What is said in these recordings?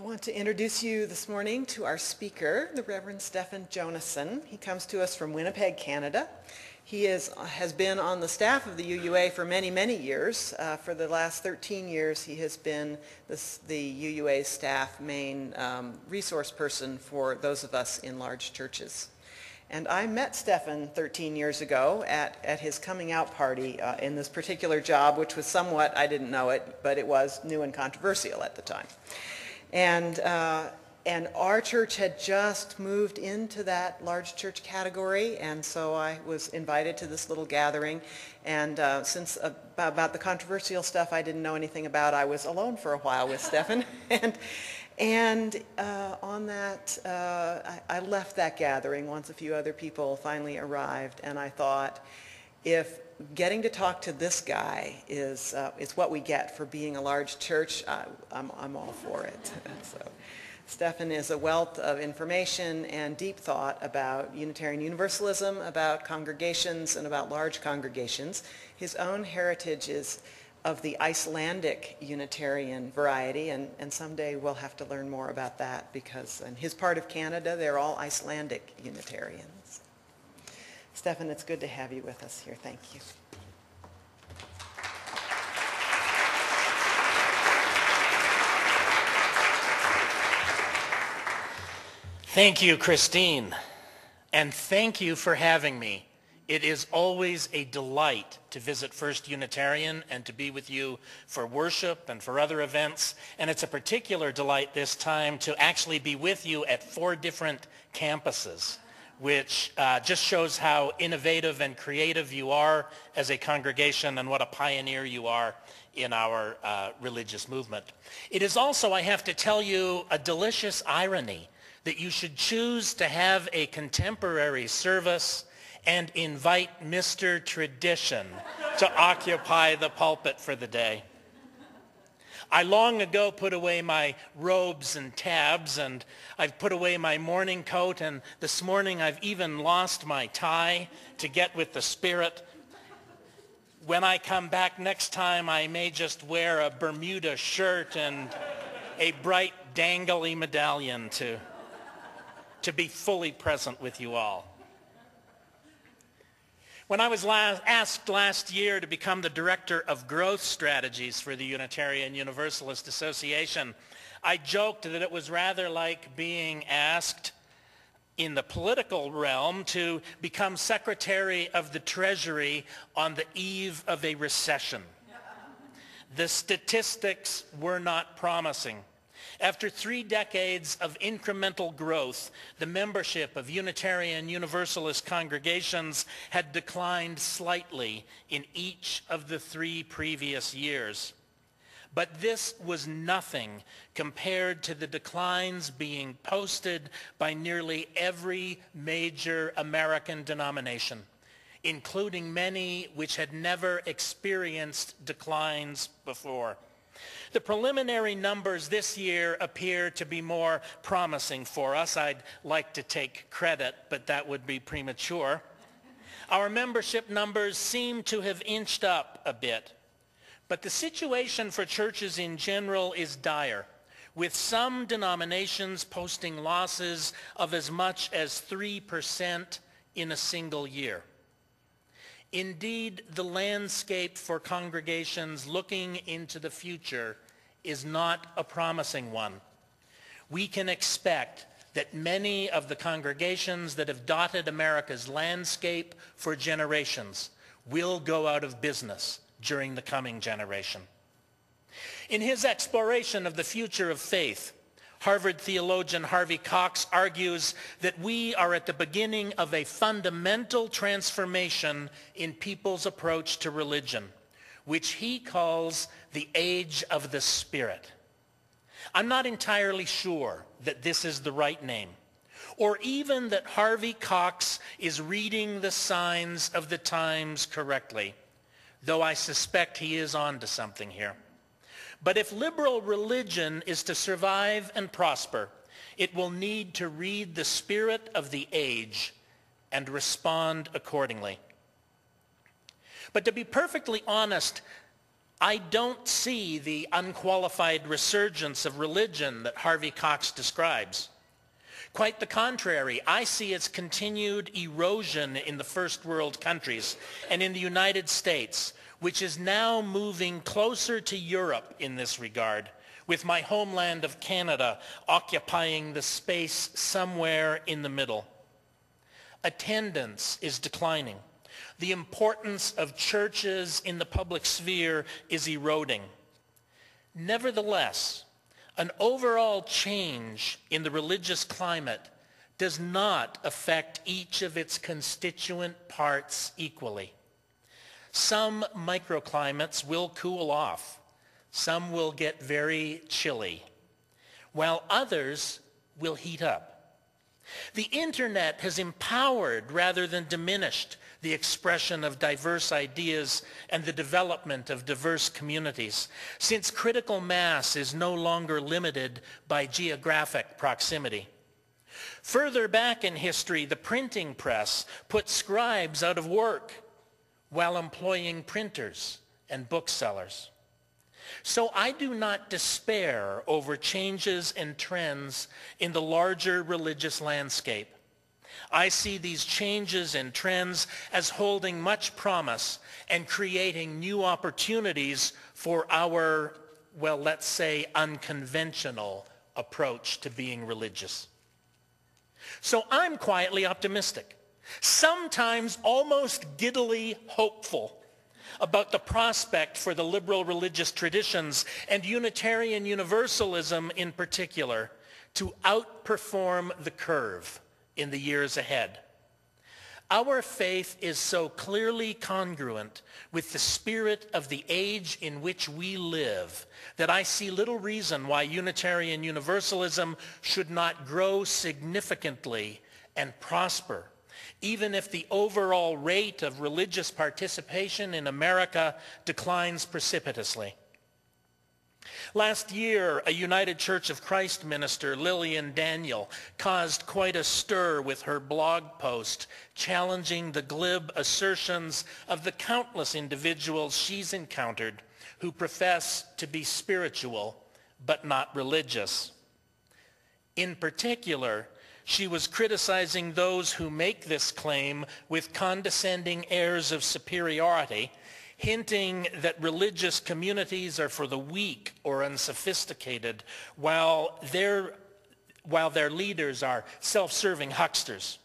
want to introduce you this morning to our speaker, the Reverend Stephen Jonasson. He comes to us from Winnipeg, Canada. He has been on the staff of the UUA for many, many years. For the last 13 years, he has been the UUA staff main resource person for those of us in large churches. And I met Stephen 13 years ago at his coming out party in this particular job, which was somewhat, I didn't know it, but it was new and controversial at the time. And our church had just moved into that large church category, and so I was invited to this little gathering. And since about the controversial stuff I didn't know anything about, I was alone for a while with Stephen. And on that, I left that gathering once a few other people finally arrived, and I thought, if getting to talk to this guy is what we get for being a large church, I'm all for it. So, Stephen is a wealth of information and deep thought about Unitarian Universalism, about congregations, and about large congregations. His own heritage is of the Icelandic Unitarian variety, and someday we'll have to learn more about that, because in his part of Canada, they're all Icelandic Unitarians. Stephen, it's good to have you with us here. Thank you. Thank you, Christine, and thank you for having me. It is always a delight to visit First Unitarian and to be with you for worship and for other events, and it's a particular delight this time to actually be with you at 4 different campuses, which just shows how innovative and creative you are as a congregation and what a pioneer you are in our religious movement. It is also, I have to tell you, a delicious irony that you should choose to have a contemporary service and invite Mr. Tradition to occupy the pulpit for the day. I long ago put away my robes and tabs, and I've put away my morning coat, and this morning I've even lost my tie to get with the spirit. When I come back next time, I may just wear a Bermuda shirt and a bright dangly medallion to be fully present with you all. When I was asked last year to become the Director of Growth Strategies for the Unitarian Universalist Association, I joked that it was rather like being asked in the political realm to become Secretary of the Treasury on the eve of a recession. The statistics were not promising. After 3 decades of incremental growth, the membership of Unitarian Universalist congregations had declined slightly in each of the 3 previous years. But this was nothing compared to the declines being posted by nearly every major American denomination, including many which had never experienced declines before. The preliminary numbers this year appear to be more promising for us. I'd like to take credit, but that would be premature. Our membership numbers seem to have inched up a bit, but the situation for churches in general is dire, with some denominations posting losses of as much as 3% in a single year. Indeed, the landscape for congregations looking into the future is not a promising one. We can expect that many of the congregations that have dotted America's landscape for generations will go out of business during the coming generation. In his exploration of the future of faith, Harvard theologian Harvey Cox argues that we are at the beginning of a fundamental transformation in people's approach to religion, which he calls the age of the Spirit. I'm not entirely sure that this is the right name, or even that Harvey Cox is reading the signs of the times correctly, though I suspect he is on to something here. But if liberal religion is to survive and prosper, it will need to read the spirit of the age and respond accordingly. But to be perfectly honest, I don't see the unqualified resurgence of religion that Harvey Cox describes. Quite the contrary, I see its continued erosion in the first world countries and in the United States, which is now moving closer to Europe in this regard, with my homeland of Canada occupying the space somewhere in the middle. Attendance is declining. The importance of churches in the public sphere is eroding. Nevertheless, an overall change in the religious climate does not affect each of its constituent parts equally. Some microclimates will cool off. Some will get very chilly, while others will heat up. The internet has empowered rather than diminished the expression of diverse ideas and the development of diverse communities, since critical mass is no longer limited by geographic proximity. Further back in history, the printing press put scribes out of work while employing printers and booksellers. So I do not despair over changes and trends in the larger religious landscape. I see these changes and trends as holding much promise and creating new opportunities for our, well, let's say, unconventional approach to being religious. So I'm quietly optimistic, sometimes almost giddily hopeful about the prospect for the liberal religious traditions and Unitarian Universalism in particular to outperform the curve in the years ahead. Our faith is so clearly congruent with the spirit of the age in which we live that I see little reason why Unitarian Universalism should not grow significantly and prosper, even if the overall rate of religious participation in America declines precipitously. Last year, a United Church of Christ minister, Lillian Daniel, caused quite a stir with her blog post challenging the glib assertions of the countless individuals she's encountered who profess to be spiritual but not religious. In particular, she was criticizing those who make this claim with condescending airs of superiority, hinting that religious communities are for the weak or unsophisticated, while their leaders are self-serving hucksters.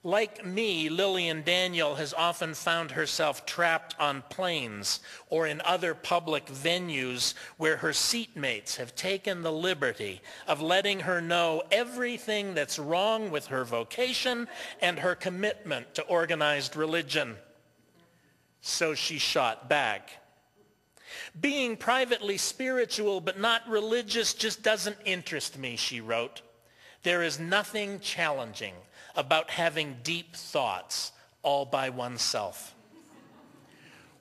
Like me, Lillian Daniel has often found herself trapped on planes or in other public venues where her seatmates have taken the liberty of letting her know everything that's wrong with her vocation and her commitment to organized religion. So she shot back. Being privately spiritual but not religious just doesn't interest me, she wrote. There is nothing challenging about having deep thoughts all by oneself.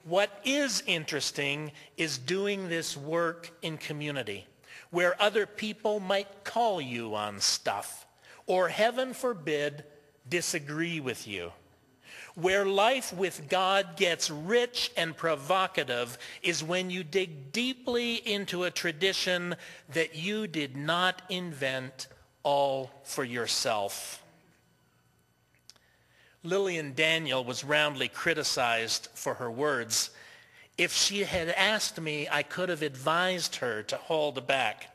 What is interesting is doing this work in community, where other people might call you on stuff, or heaven forbid, disagree with you. Where life with God gets rich and provocative is when you dig deeply into a tradition that you did not invent all for yourself. Lillian Daniel was roundly criticized for her words. If she had asked me, I could have advised her to hold back.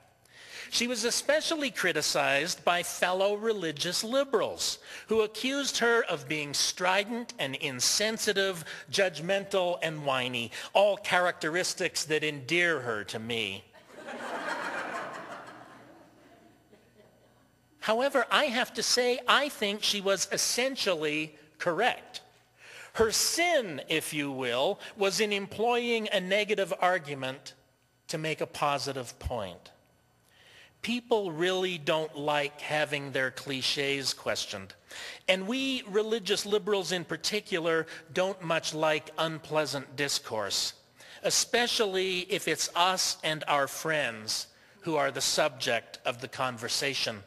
She was especially criticized by fellow religious liberals who accused her of being strident and insensitive, judgmental and whiny, all characteristics that endear her to me. However, I have to say, I think she was essentially correct. Her sin, if you will, was in employing a negative argument to make a positive point. People really don't like having their cliches questioned. And we religious liberals in particular don't much like unpleasant discourse, especially if it's us and our friends who are the subject of the conversation.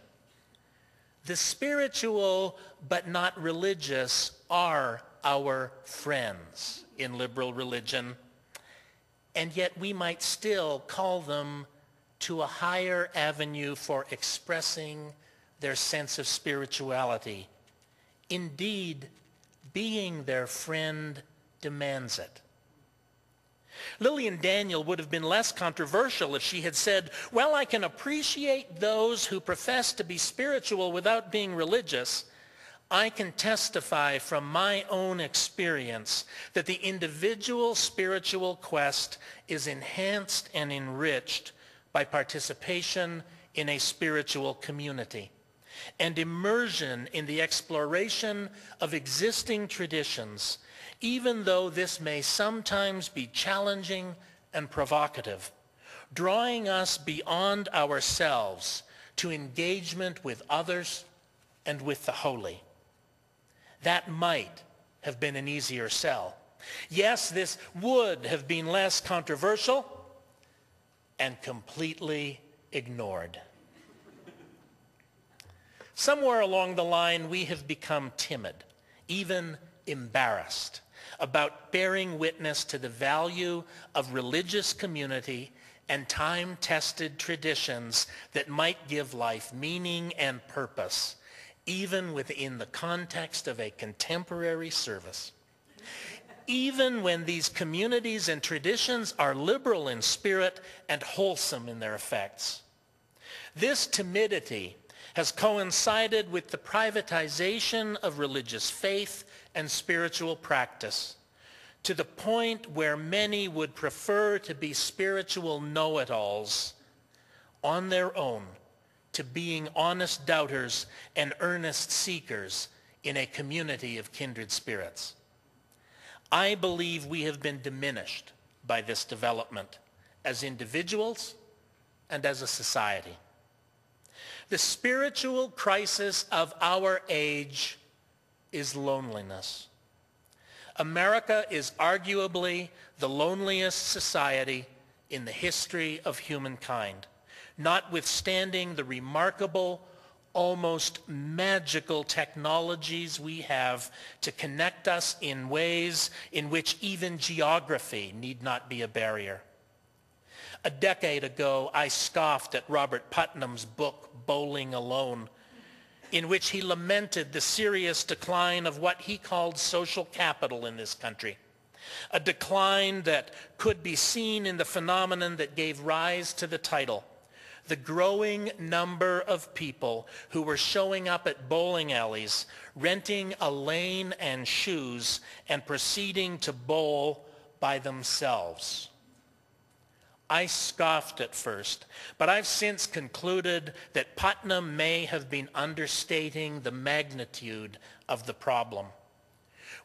The spiritual but not religious are our friends in liberal religion, and yet we might still call them to a higher avenue for expressing their sense of spirituality. Indeed, being their friend demands it. Lillian Daniel would have been less controversial if she had said, well, I can appreciate those who profess to be spiritual without being religious. I can testify from my own experience that the individual spiritual quest is enhanced and enriched by participation in a spiritual community and immersion in the exploration of existing traditions, even though this may sometimes be challenging and provocative, drawing us beyond ourselves to engagement with others and with the holy. That might have been an easier sell. Yes, this would have been less controversial and completely ignored. Somewhere along the line, we have become timid, even embarrassed, about bearing witness to the value of religious community and time-tested traditions that might give life meaning and purpose, even within the context of a contemporary service. Even when these communities and traditions are liberal in spirit and wholesome in their effects. This timidity has coincided with the privatization of religious faith and spiritual practice, to the point where many would prefer to be spiritual know-it-alls on their own to being honest doubters and earnest seekers in a community of kindred spirits. I believe we have been diminished by this development as individuals and as a society. The spiritual crisis of our age is loneliness. America is arguably the loneliest society in the history of humankind, notwithstanding the remarkable, almost magical technologies we have to connect us in ways in which even geography need not be a barrier. A decade ago, I scoffed at Robert Putnam's book, Bowling Alone, in which he lamented the serious decline of what he called social capital in this country, a decline that could be seen in the phenomenon that gave rise to the title, the growing number of people who were showing up at bowling alleys, renting a lane and shoes, and proceeding to bowl by themselves. I scoffed at first, but I've since concluded that Putnam may have been understating the magnitude of the problem.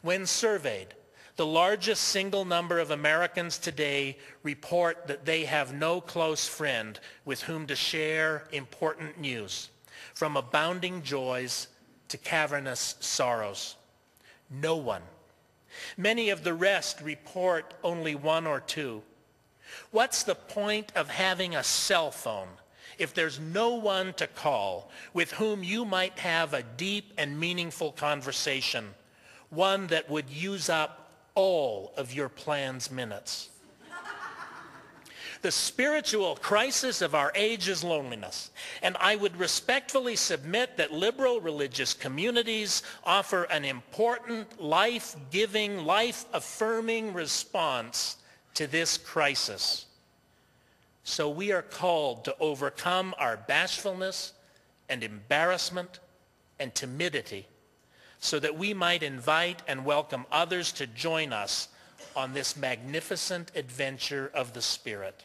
When surveyed, the largest single number of Americans today report that they have no close friend with whom to share important news, from abounding joys to cavernous sorrows. No one. Many of the rest report only one or two. What's the point of having a cell phone if there's no one to call with whom you might have a deep and meaningful conversation, one that would use up all of your plan's minutes? The spiritual crisis of our age is loneliness, and I would respectfully submit that liberal religious communities offer an important, life-giving, life-affirming response to this crisis. So we are called to overcome our bashfulness and embarrassment and timidity so that we might invite and welcome others to join us on this magnificent adventure of the Spirit.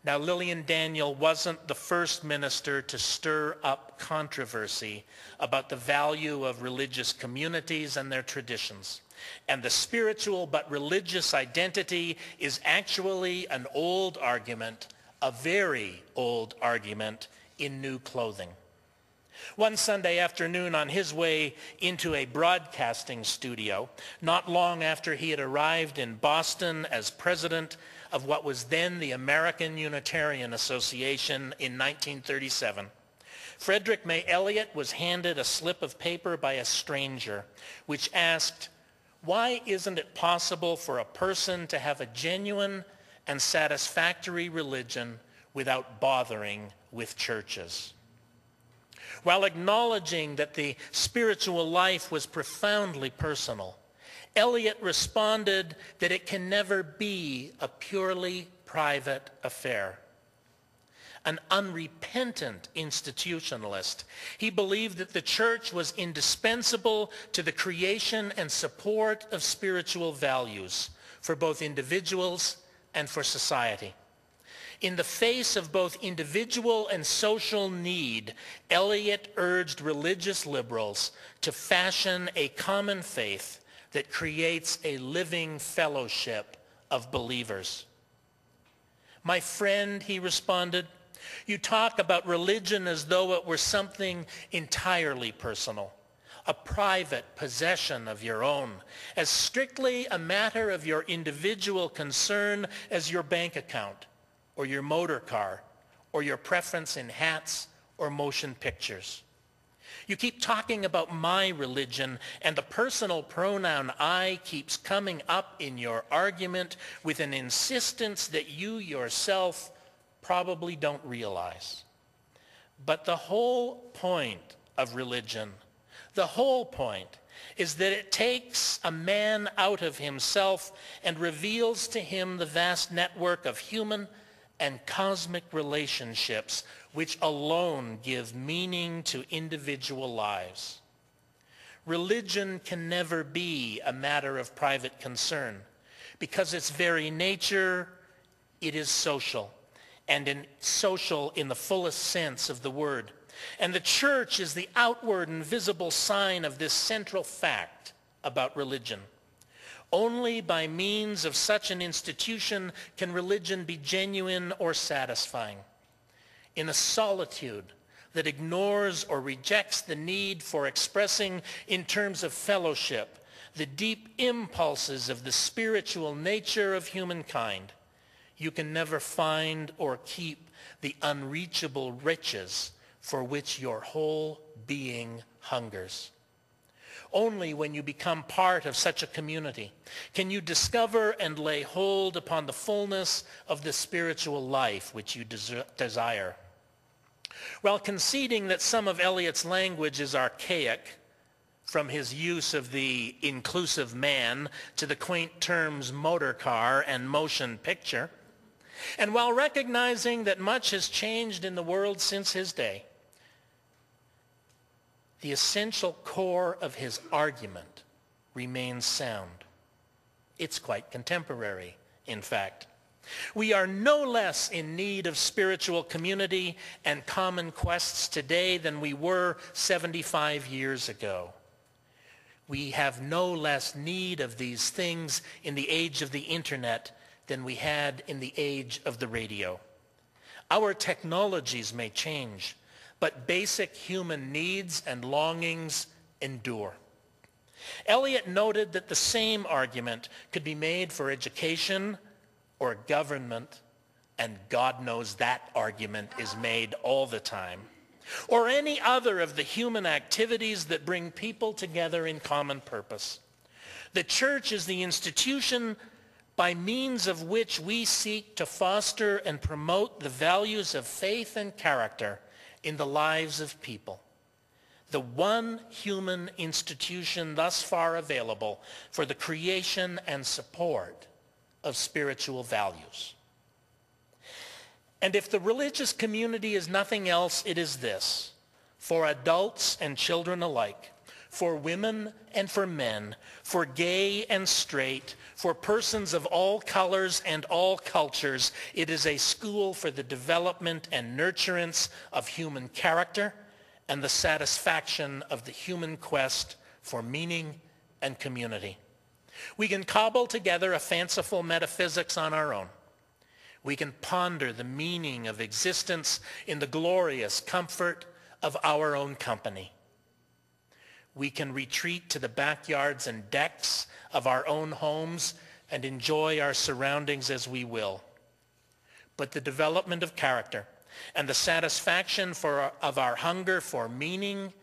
Now, Lillian Daniel wasn't the first minister to stir up controversy about the value of religious communities and their traditions. And the spiritual but religious identity is actually an old argument, a very old argument in new clothing. One Sunday afternoon, on his way into a broadcasting studio, not long after he had arrived in Boston as president of what was then the American Unitarian Association in 1937, Frederick May Elliott was handed a slip of paper by a stranger which asked, Why isn't it possible for a person to have a genuine and satisfactory religion without bothering with churches? While acknowledging that the spiritual life was profoundly personal, Eliot responded that it can never be a purely private affair. An unrepentant institutionalist, he believed that the church was indispensable to the creation and support of spiritual values for both individuals and for society. In the face of both individual and social need, Eliot urged religious liberals to fashion a common faith that creates a living fellowship of believers. My friend, he responded, you talk about religion as though it were something entirely personal, a private possession of your own, as strictly a matter of your individual concern as your bank account, or your motor car, or your preference in hats or motion pictures. You keep talking about my religion, and the personal pronoun I keeps coming up in your argument with an insistence that you yourself probably don't realize. But the whole point of religion, the whole point, is that it takes a man out of himself and reveals to him the vast network of human and cosmic relationships which alone give meaning to individual lives. Religion can never be a matter of private concern because its very nature, it is social, and social in the fullest sense of the word. And the church is the outward and visible sign of this central fact about religion. Only by means of such an institution can religion be genuine or satisfying. In a solitude that ignores or rejects the need for expressing in terms of fellowship the deep impulses of the spiritual nature of humankind, you can never find or keep the unreachable riches for which your whole being hungers. Only when you become part of such a community can you discover and lay hold upon the fullness of the spiritual life which you desire. While conceding that some of Eliot's language is archaic, from his use of the inclusive man to the quaint terms motor car and motion picture, and while recognizing that much has changed in the world since his day, the essential core of his argument remains sound. It's quite contemporary, in fact. We are no less in need of spiritual community and common quests today than we were 75 years ago. We have no less need of these things in the age of the internet than we had in the age of the radio. Our technologies may change, but basic human needs and longings endure. Eliot noted that the same argument could be made for education or government, and God knows that argument is made all the time, or any other of the human activities that bring people together in common purpose. The church is the institution by means of which we seek to foster and promote the values of faith and character in the lives of people. The one human institution thus far available for the creation and support of spiritual values. And if the religious community is nothing else, it is this: for adults and children alike, for women and for men, for gay and straight, for persons of all colors and all cultures, it is a school for the development and nurturance of human character and the satisfaction of the human quest for meaning and community. We can cobble together a fanciful metaphysics on our own. We can ponder the meaning of existence in the glorious comfort of our own company. We can retreat to the backyards and decks of our own homes and enjoy our surroundings as we will. But the development of character and the satisfaction of our hunger for meaning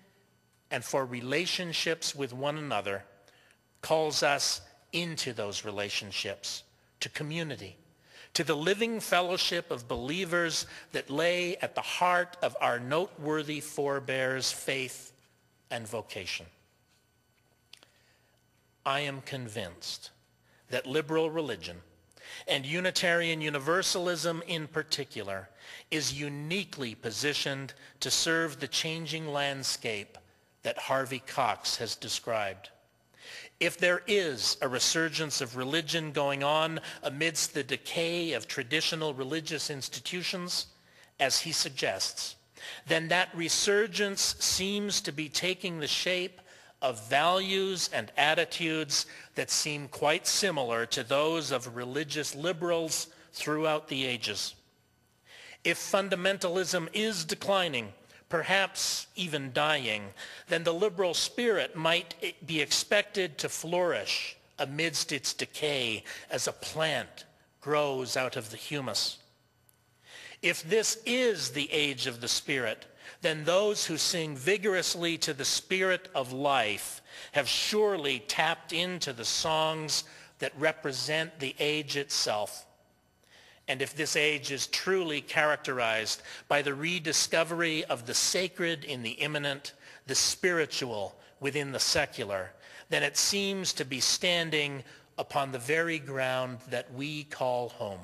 and for relationships with one another calls us into those relationships, to community, to the living fellowship of believers that lay at the heart of our noteworthy forebears' faith and vocation. I am convinced that liberal religion, and Unitarian Universalism in particular, is uniquely positioned to serve the changing landscape that Harvey Cox has described. If there is a resurgence of religion going on amidst the decay of traditional religious institutions, as he suggests, then that resurgence seems to be taking the shape of values and attitudes that seem quite similar to those of religious liberals throughout the ages. If fundamentalism is declining, perhaps even dying, then the liberal spirit might be expected to flourish amidst its decay as a plant grows out of the humus. If this is the age of the Spirit, then those who sing vigorously to the Spirit of life have surely tapped into the songs that represent the age itself. And if this age is truly characterized by the rediscovery of the sacred in the immanent, the spiritual within the secular, then it seems to be standing upon the very ground that we call home.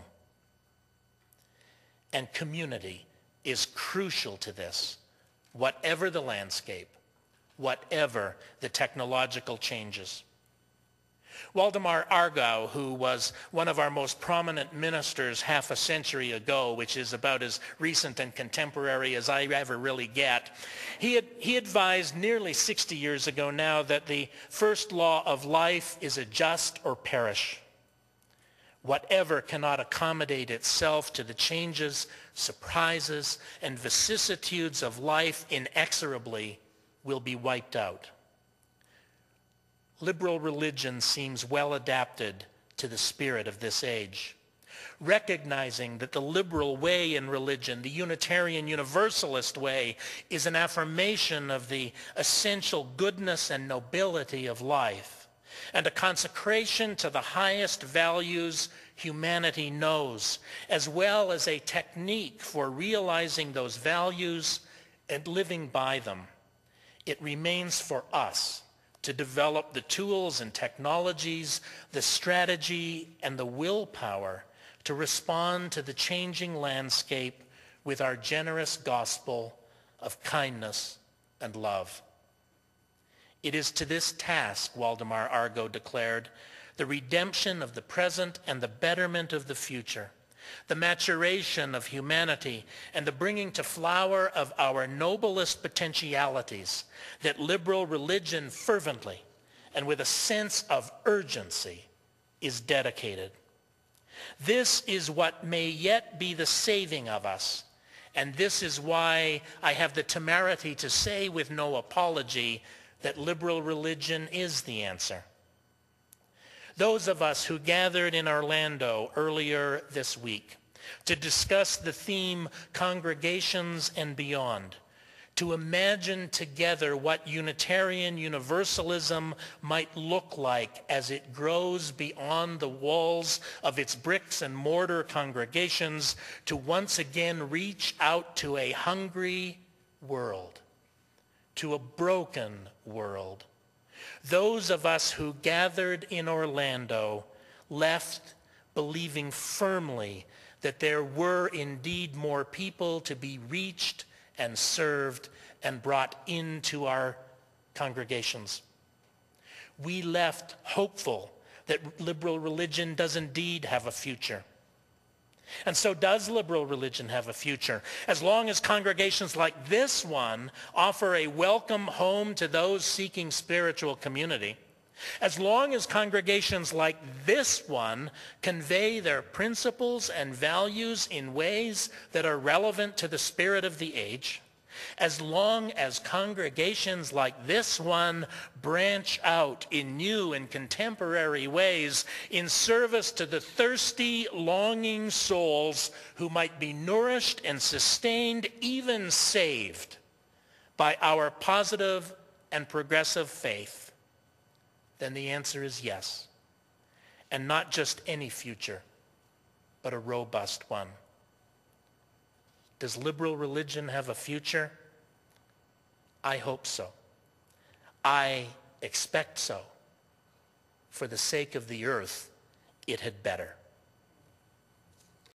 And community is crucial to this, whatever the landscape, whatever the technological changes. Waldemar Argau, who was one of our most prominent ministers half a century ago, which is about as recent and contemporary as I ever really get, he advised nearly 60 years ago now that the first law of life is adjust or perish. Whatever cannot accommodate itself to the changes, surprises, and vicissitudes of life inexorably will be wiped out. Liberal religion seems well adapted to the spirit of this age, recognizing that the liberal way in religion, the Unitarian Universalist way, is an affirmation of the essential goodness and nobility of life, and a consecration to the highest values humanity knows, as well as a technique for realizing those values and living by them. It remains for us to develop the tools and technologies, the strategy and the willpower to respond to the changing landscape with our generous gospel of kindness and love. It is to this task, Waldemar Argau declared, the redemption of the present and the betterment of the future, the maturation of humanity and the bringing to flower of our noblest potentialities, that liberal religion fervently and with a sense of urgency is dedicated. This is what may yet be the saving of us, and this is why I have the temerity to say with no apology that liberal religion is the answer. Those of us who gathered in Orlando earlier this week to discuss the theme Congregations and Beyond, to imagine together what Unitarian Universalism might look like as it grows beyond the walls of its bricks and mortar congregations to once again reach out to a hungry world, to a broken world. Those of us who gathered in Orlando left believing firmly that there were indeed more people to be reached and served and brought into our congregations. We left hopeful that liberal religion does indeed have a future. And so does liberal religion have a future, as long as congregations like this one offer a welcome home to those seeking spiritual community, as long as congregations like this one convey their principles and values in ways that are relevant to the spirit of the age, as long as congregations like this one branch out in new and contemporary ways in service to the thirsty, longing souls who might be nourished and sustained, even saved, by our positive and progressive faith, then the answer is yes. And not just any future, but a robust one. Does liberal religion have a future? I hope so. I expect so. For the sake of the earth, it had better.